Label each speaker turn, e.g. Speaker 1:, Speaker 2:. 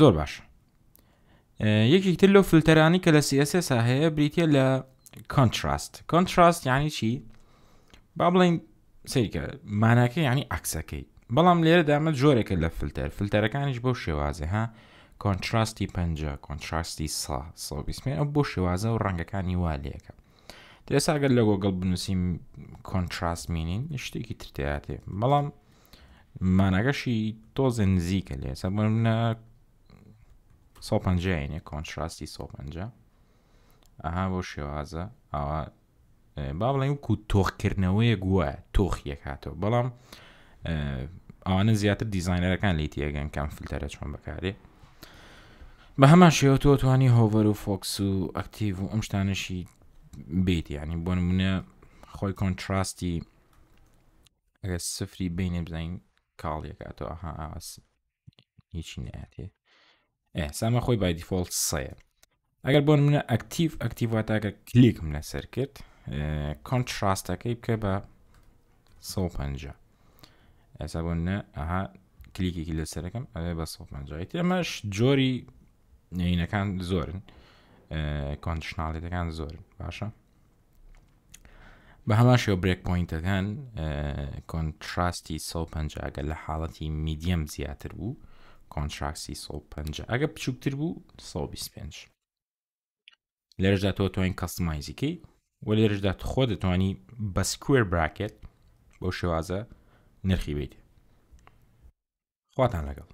Speaker 1: زۆر باش یەکێکتر لەو فلتەرانی کە لە CSS هەیە بریتە لە کۆنتراست یعنی چی با بڵین سەیکە ماناکە یعنی عکسەکەی بەڵام لێرە دامە جۆرێکە لە فلتەرەکانیش بۆ شێوازە ها کۆنتراستی 50 کۆنتراستی 120 ئەو بۆ شێوازە و ڕەنگەکانی وا لێەکە دەساگەر لە گۆگڵ بنووسیم کۆنتراست مینین شتێکی ترتیاتێ بەڵام ماناگەشی تۆزە نزیکە لێ سەبنە 150 کۆنتراستی 150 ئەها بۆ شێوازە ئەوە با بڵێن وکو تۆخکردنەوەیە گووە تۆخیەک هاتەوە بەڵام ئەوانە زیاتر دیزاینەرەکان لی تێگەن کەم فلتەرە چۆن بەکارێ بە هەمان شێوە تۆ توانی هۆڤەر و فۆکس و ئەکتیڤ و ئەم شتانەشی بیت یعنی بۆ نمونە خۆی کۆنتراستی ئەگەر سفری بینێ بزانین کاڵیەکاتەوە ئەها ئاواز هیچی نایەتێ سامە خۆی بای دیفۆڵت سەیە ئەگەر بۆ نمونە ئەکتیڤاتاکە کلیکم لەسەر کرد کۆنتراستەکەی بکە بە 150 ئێستا بۆنە ئەها کلیکێکی لەسەرەکەم ئەوێ بە 150 ئەمەش جۆری نینەکان زۆرن کۆندیشناڵیتەکان زۆرن باشە بە هەمان شێوە برێک پۆینتەکان کۆنتراستی 150 ئەگەر لە حاڵەتی میدیەم زیاتر بوو کۆنتراستی 150 ئەگە بچووکتر بوو 125 لێرەشدا تۆ توانین کەستمایزیکەی و لێرەشدا خۆ دەتوانی بە سکوێر براکێت بۆ شێوازە نرخی بیت خواتان لەگەڵ